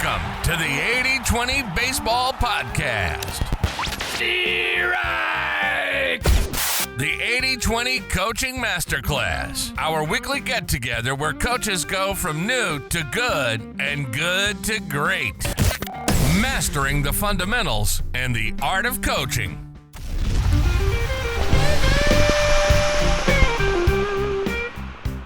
Welcome to the 80-20 Baseball Podcast. Strike! The 80-20 Coaching Masterclass, our weekly get-together where coaches go from new to good and good to great. Mastering the fundamentals and the art of coaching.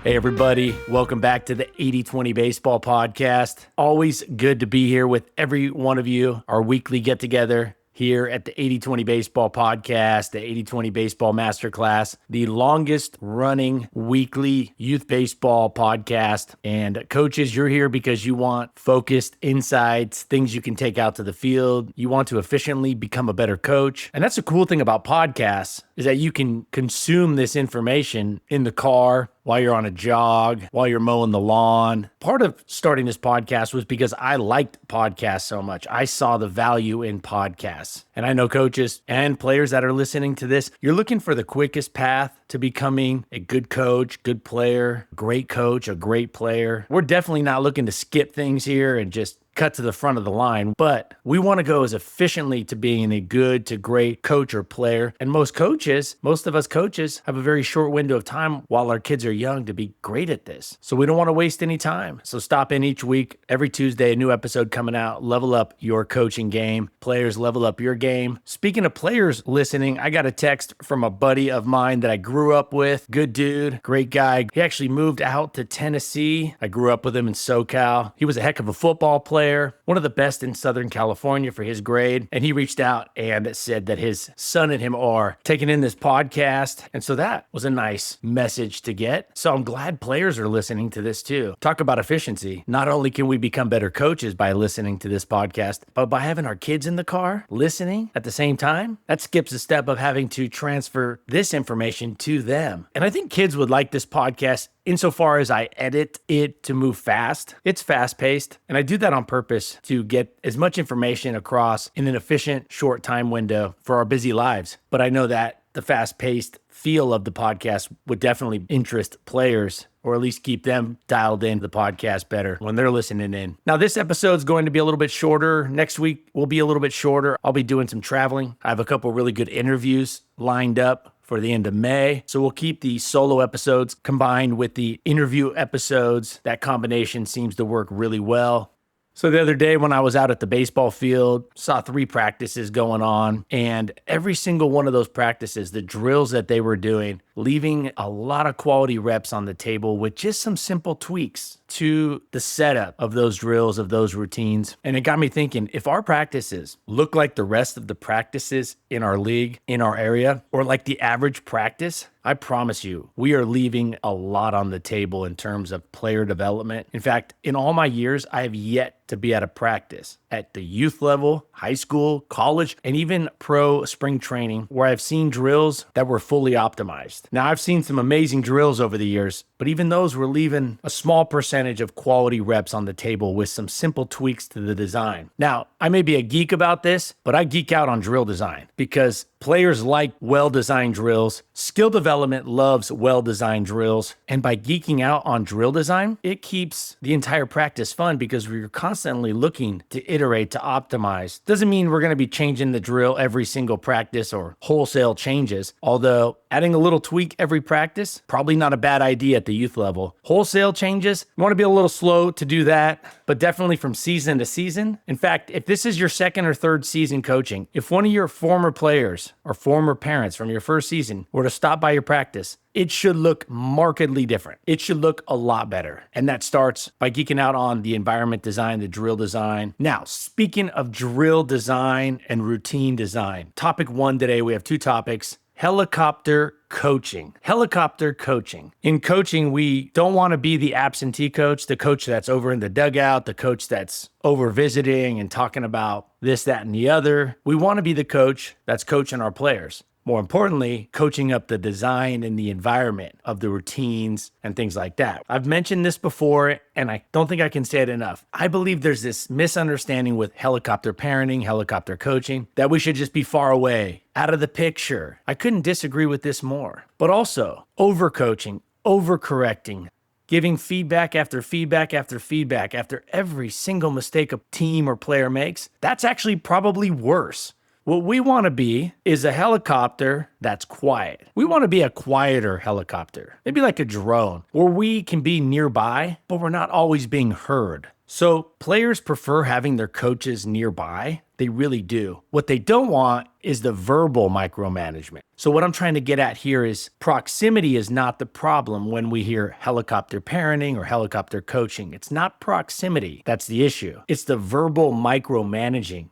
Hey everybody, welcome back to the 80-20 Baseball Podcast. Always good to be here with every one of you, our weekly get-together here at the 80-20 Baseball Podcast, the 80-20 Baseball Masterclass, the longest running weekly youth baseball podcast. And coaches, you're here because you want focused insights, things you can take out to the field. You want to efficiently become a better coach. And that's the cool thing about podcasts is that you can consume this information in the car, while you're on a jog, while you're mowing the lawn. Part of starting this podcast was because I liked podcasts so much. I saw the value in podcasts. And I know coaches and players that are listening to this, you're looking for the quickest path to becoming a good coach, good player, great coach, a great player. We're definitely not looking to skip things here and just cut to the front of the line, but we want to go as efficiently to being a good to great coach or player. And most of us coaches have a very short window of time while our kids are young to be great at this. So we don't want to waste any time. So stop in each week, every Tuesday, a new episode coming out. Level up your coaching game. Players, level up your game. Speaking of players listening, I got a text from a buddy of mine that I grew up with. Good dude, great guy. He actually moved out to Tennessee. I grew up with him in SoCal. He was a heck of a football player. One of the best in Southern California for his grade. And he reached out and said that his son and him are taking in this podcast. And so that was a nice message to get. So I'm glad players are listening to this too. Talk about efficiency. Not only can we become better coaches by listening to this podcast, but by having our kids in the car listening at the same time, that skips a step of having to transfer this information to them. And I think kids would like this podcast insofar as I edit it to move fast. It's fast-paced, and I do that on purpose to get as much information across in an efficient, short time window for our busy lives. But I know that the fast-paced feel of the podcast would definitely interest players, or at least keep them dialed into the podcast better when they're listening in. Now, this episode is going to be a little bit shorter. Next week will be a little bit shorter. I'll be doing some traveling. I have a couple really good interviews lined up for the end of May. So we'll keep the solo episodes combined with the interview episodes. That combination seems to work really well. So the other day when I was out at the baseball field, saw 3 practices going on, and every single one of those practices, the drills that they were doing, leaving a lot of quality reps on the table with just some simple tweaks to the setup of those drills, of those routines. And it got me thinking, if our practices look like the rest of the practices in our league, in our area, or like the average practice, I promise you, we are leaving a lot on the table in terms of player development. In fact, in all my years, I have yet to be at a practice at the youth level, high school, college, and even pro spring training where I've seen drills that were fully optimized. Now, I've seen some amazing drills over the years, but even those were leaving a small percentage of quality reps on the table with some simple tweaks to the design. Now, I may be a geek about this, but I geek out on drill design because players like well-designed drills. Skill development loves well-designed drills. And by geeking out on drill design, it keeps the entire practice fun because we're constantly looking to iterate, to optimize. Doesn't mean we're going to be changing the drill every single practice or wholesale changes, although adding a little tweak every practice, probably not a bad idea at the youth level. Wholesale changes, you want to be a little slow to do that, but definitely from season to season. In fact, if this is your second or third season coaching, if one of your former players or former parents from your first season were to stop by your practice, it should look markedly different. It should look a lot better. And that starts by geeking out on the environment design, the drill design. Now, speaking of drill design and routine design, topic 1 today, we have 2 topics. Helicopter coaching. Helicopter coaching. In coaching, we don't want to be the absentee coach, the coach that's over in the dugout, the coach that's over visiting and talking about this, that, and the other. We want to be the coach that's coaching our players. More importantly, coaching up the design and the environment of the routines and things like that. I've mentioned this before, and I don't think I can say it enough. I believe there's this misunderstanding with helicopter parenting, helicopter coaching, that we should just be far away, out of the picture. I couldn't disagree with this more. But also, overcoaching, overcorrecting, giving feedback after feedback after feedback after every single mistake a team or player makes, that's actually probably worse. What we want to be is a helicopter that's quiet. We want to be a quieter helicopter, maybe like a drone, where we can be nearby, but we're not always being heard. So players prefer having their coaches nearby. They really do. What they don't want is the verbal micromanagement. So what I'm trying to get at here is proximity is not the problem when we hear helicopter parenting or helicopter coaching. It's not proximity that's the issue. It's the verbal micromanaging.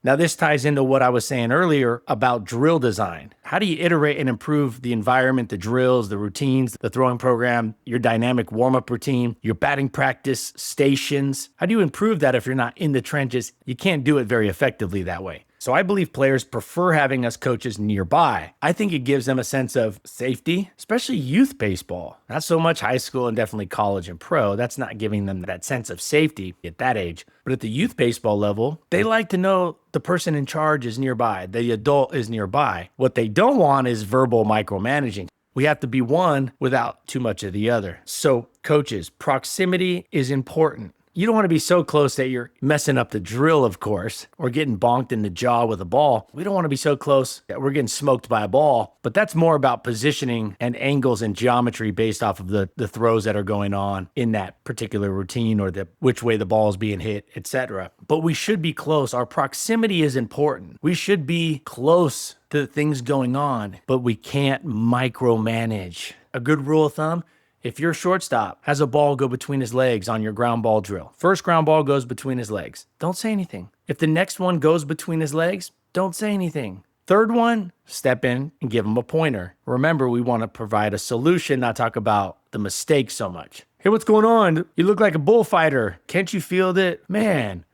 Now, this ties into what I was saying earlier about drill design. How do you iterate and improve the environment, the drills, the routines, the throwing program, your dynamic warm-up routine, your batting practice stations? How do you improve that if you're not in the trenches? You can't do it very effectively that way. So I believe players prefer having us coaches nearby. I think it gives them a sense of safety, especially youth baseball. Not so much high school and definitely college and pro. That's not giving them that sense of safety at that age. But at the youth baseball level, they like to know the person in charge is nearby, the adult is nearby. What they don't want is verbal micromanaging. We have to be one without too much of the other. So coaches, proximity is important. You don't want to be so close that you're messing up the drill, of course, or getting bonked in the jaw with a ball. We don't want to be so close that we're getting smoked by a ball, but that's more about positioning and angles and geometry based off of the throws that are going on in that particular routine or which way the ball is being hit, etc. But we should be close. Our proximity is important. We should be close to the things going on, but we can't micromanage. A good rule of thumb: if your shortstop has a ball go between his legs on your ground ball drill, first ground ball goes between his legs, don't say anything. If the next one goes between his legs, don't say anything. Third one, step in and give him a pointer. Remember, we want to provide a solution, not talk about the mistake so much. Hey, what's going on? You look like a bullfighter. Can't you feel that? Man,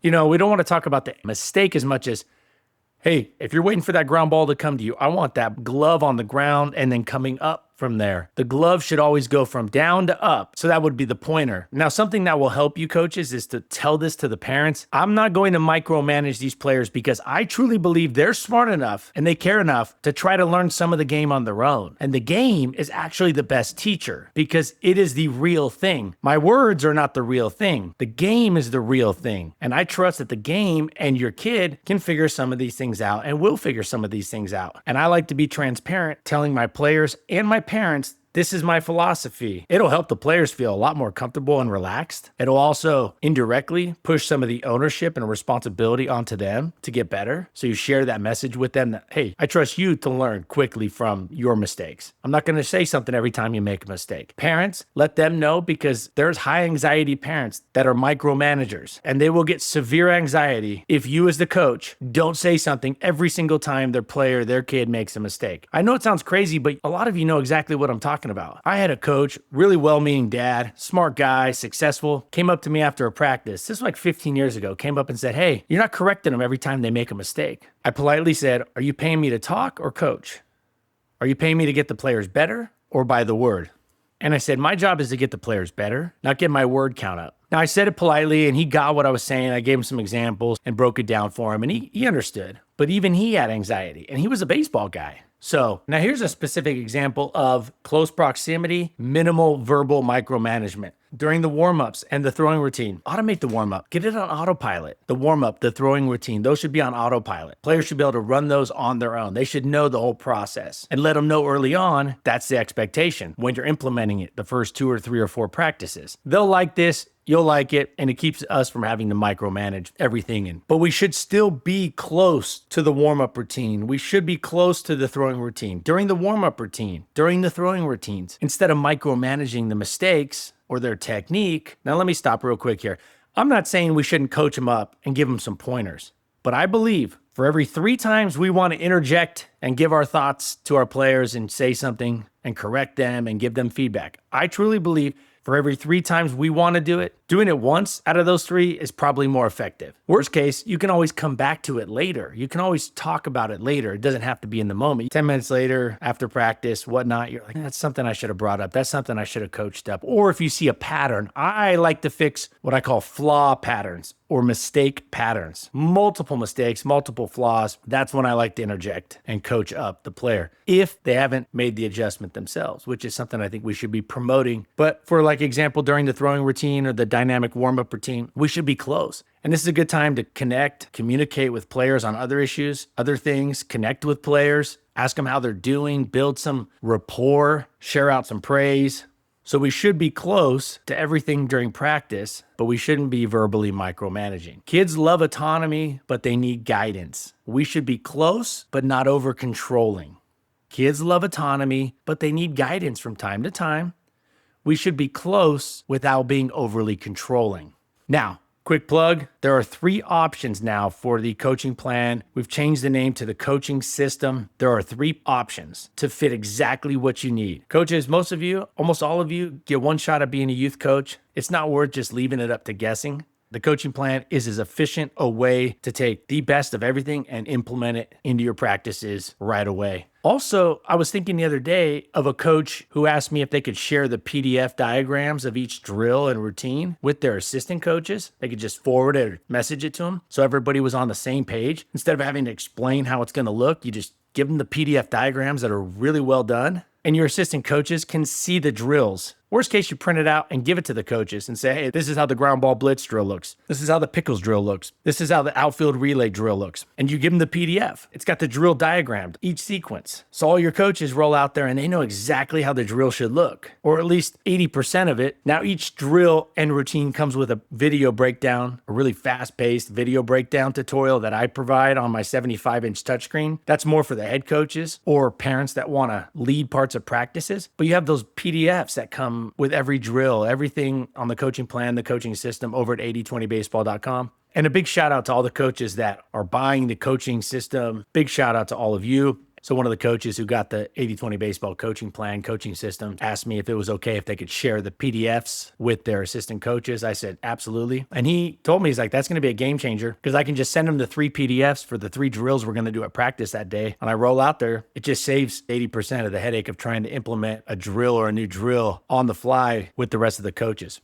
we don't want to talk about the mistake as much as, hey, if you're waiting for that ground ball to come to you, I want that glove on the ground and then coming up from there. The glove should always go from down to up. So that would be the pointer. Now, something that will help you coaches is to tell this to the parents. I'm not going to micromanage these players because I truly believe they're smart enough and they care enough to try to learn some of the game on their own. And the game is actually the best teacher because it is the real thing. My words are not the real thing. The game is the real thing. And I trust that the game and your kid can figure some of these things out and will figure some of these things out. And I like to be transparent, telling my players and my parents, this is my philosophy. It'll help the players feel a lot more comfortable and relaxed. It'll also indirectly push some of the ownership and responsibility onto them to get better. So you share that message with them that, hey, I trust you to learn quickly from your mistakes. I'm not going to say something every time you make a mistake. Parents, let them know because there's high anxiety parents that are micromanagers and they will get severe anxiety if you as the coach don't say something every single time their kid makes a mistake. I know it sounds crazy, but a lot of you know exactly what I'm talking about. I had a coach, really well-meaning dad, smart guy, successful, came up to me after a practice. This was like 15 years ago, came up and said, hey, you're not correcting them every time they make a mistake. I politely said, are you paying me to talk or coach? Are you paying me to get the players better or by the word? And I said, my job is to get the players better, not get my word count up. Now, I said it politely and he got what I was saying. I gave him some examples and broke it down for him and he understood. But even he had anxiety and he was a baseball guy. So now here's a specific example of close proximity, minimal verbal micromanagement. During the warm-ups and the throwing routine, automate the warm-up. Get it on autopilot. The warm-up, the throwing routine, those should be on autopilot. Players should be able to run those on their own. They should know the whole process and let them know early on that's the expectation when you're implementing it the first 2 or 3 or 4 practices. They'll like this. You'll like it, and it keeps us from having to micromanage everything. But we should still be close to the warm-up routine. We should be close to the throwing routine, during the warm-up routine, during the throwing routines, instead of micromanaging the mistakes or their technique. Now, let me stop real quick here. I'm not saying we shouldn't coach them up and give them some pointers, but I believe for every 3 times we want to interject and give our thoughts to our players and say something and correct them and give them feedback, I truly believe for every 3 times we want to do it, Doing it once out of those 3 is probably more effective. Worst case, you can always come back to it later. You can always talk about it later. It doesn't have to be in the moment. 10 minutes later, after practice, whatnot, you're like, that's something I should have brought up. That's something I should have coached up. Or if you see a pattern, I like to fix what I call flaw patterns or mistake patterns. Multiple mistakes, multiple flaws. That's when I like to interject and coach up the player if they haven't made the adjustment themselves, which is something I think we should be promoting. But for like example, during the throwing routine or the dynamic warm-up routine, we should be close. And this is a good time to connect, communicate with players on other issues, other things, connect with players, ask them how they're doing, build some rapport, share out some praise. So we should be close to everything during practice, but we shouldn't be verbally micromanaging. Kids love autonomy, but they need guidance. We should be close, but not over controlling. Kids love autonomy, but they need guidance from time to time. We should be close without being overly controlling. Now, quick plug, there are 3 options now for the coaching plan. We've changed the name to the coaching system. There are 3 options to fit exactly what you need. Coaches, most of you, almost all of you, get one shot at being a youth coach. It's not worth just leaving it up to guessing. The coaching plan is as efficient a way to take the best of everything and implement it into your practices right away. Also, I was thinking the other day of a coach who asked me if they could share the PDF diagrams of each drill and routine with their assistant coaches. They could just forward it or message it to them so everybody was on the same page. Instead of having to explain how it's going to look, you just give them the PDF diagrams that are really well done, and your assistant coaches can see the drills. Worst case, you print it out and give it to the coaches and say, hey, this is how the ground ball blitz drill looks. This is how the pickles drill looks. This is how the outfield relay drill looks. And you give them the PDF. It's got the drill diagrammed, each sequence. So all your coaches roll out there and they know exactly how the drill should look, or at least 80% of it. Now each drill and routine comes with a video breakdown, a really fast-paced video breakdown tutorial that I provide on my 75-inch touchscreen. That's more for the head coaches or parents that want to lead parts of practices. But you have those PDFs that come with every drill, everything on the coaching plan, the coaching system over at 8020baseball.com. And a big shout out to all the coaches that are buying the coaching system. Big shout out to all of you. So one of the coaches who got the 80/20 baseball coaching plan, coaching system, asked me if it was okay if they could share the PDFs with their assistant coaches. I said, absolutely. And he told me, he's like, that's going to be a game changer because I can just send them the 3 PDFs for the 3 drills we're going to do at practice that day. And I roll out there, it just saves 80% of the headache of trying to implement a drill or a new drill on the fly with the rest of the coaches.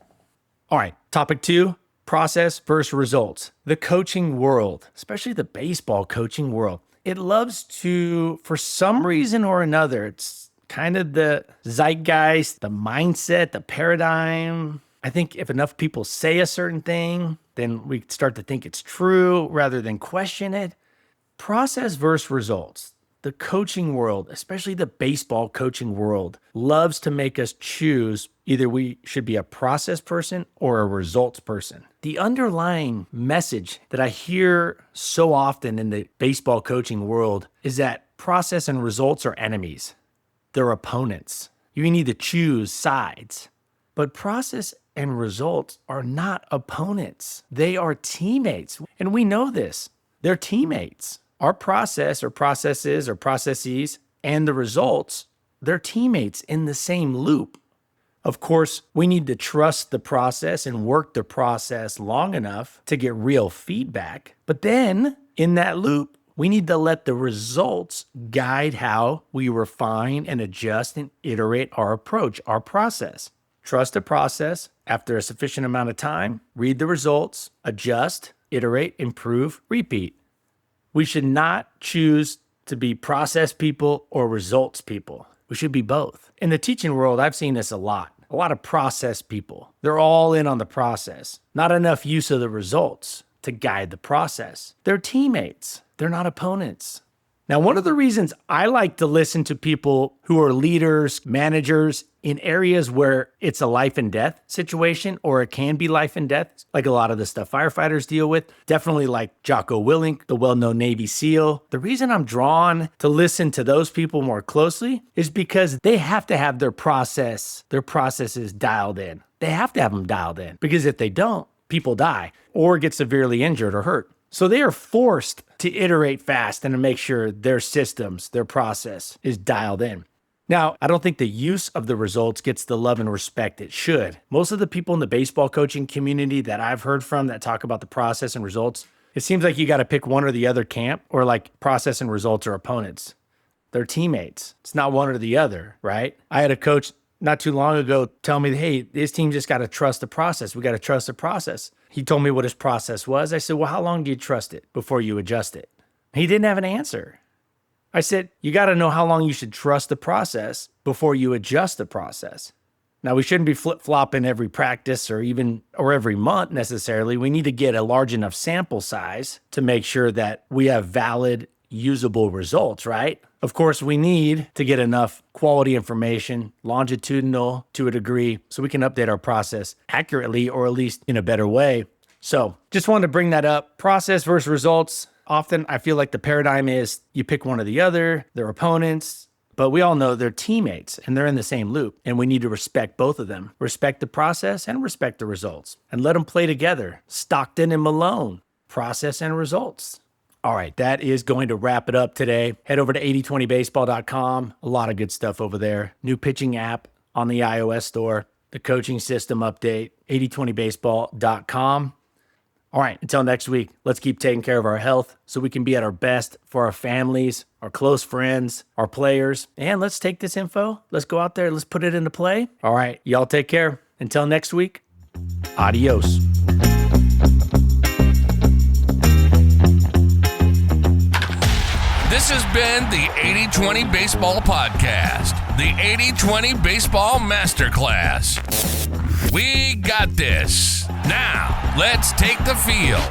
All right, topic 2. Process versus results. The coaching world, especially the baseball coaching world, it loves to, for some reason or another, it's kind of the zeitgeist, the mindset, the paradigm. I think if enough people say a certain thing, then we start to think it's true rather than question it. Process versus results. The coaching world, especially the baseball coaching world, loves to make us choose either we should be a process person or a results person. The underlying message that I hear so often in the baseball coaching world is that process and results are enemies. They're opponents. You need to choose sides. But process and results are not opponents. They are teammates. And we know this. They're teammates. Our process or processes or processes and the results, they're teammates in the same loop. Of course, we need to trust the process and work the process long enough to get real feedback. But then in that loop, we need to let the results guide how we refine and adjust and iterate our approach, our process. Trust the process. After a sufficient amount of time, read the results, adjust, iterate, improve, repeat. We should not choose to be process people or results people. We should be both. In the teaching world, I've seen this a lot of process people. They're all in on the process. Not enough use of the results to guide the process. They're teammates. They're not opponents. Now, one of the reasons I like to listen to people who are leaders, managers in areas where it's a life and death situation, or it can be life and death, like a lot of the stuff firefighters deal with, definitely like Jocko Willink, the well-known Navy SEAL. The reason I'm drawn to listen to those people more closely is because they have to have their processes dialed in. They have to have them dialed in because if they don't, people die or get severely injured or hurt. So they are forced to iterate fast and to make sure their systems, their process is dialed in. Now, I don't think the use of the results gets the love and respect it should. Most of the people in the baseball coaching community that I've heard from that talk about the process and results, it seems like you got to pick one or the other camp, or like process and results are opponents. They're teammates. It's not one or the other, right? I had a coach not too long ago tell me, hey, this team just got to trust the process. We got to trust the process. He told me what his process was. I said, well, how long do you trust it before you adjust it? He didn't have an answer. I said, you got to know how long you should trust the process before you adjust the process. Now, we shouldn't be flip-flopping every practice or every month necessarily. We need to get a large enough sample size to make sure that we have valid, usable results, right? Of course, we need to get enough quality information, longitudinal to a degree, so we can update our process accurately or at least in a better way. So just wanted to bring that up. Process versus results. Often I feel like the paradigm is you pick one or the other, they're opponents, but we all know they're teammates and they're in the same loop, and we need to respect both of them. Respect the process and respect the results, and let them play together. Stockton and Malone, process and results. All right, that is going to wrap it up today. Head over to 8020baseball.com. A lot of good stuff over there. New pitching app on the iOS store, the coaching system update, 8020baseball.com. All right, until next week, let's keep taking care of our health so we can be at our best for our families, our close friends, our players. And let's take this info. Let's go out there. Let's put it into play. All right, y'all take care. Until next week, adios. This has been the 80-20 Baseball Podcast, the 80-20 Baseball Masterclass. We got this. Now, let's take the field.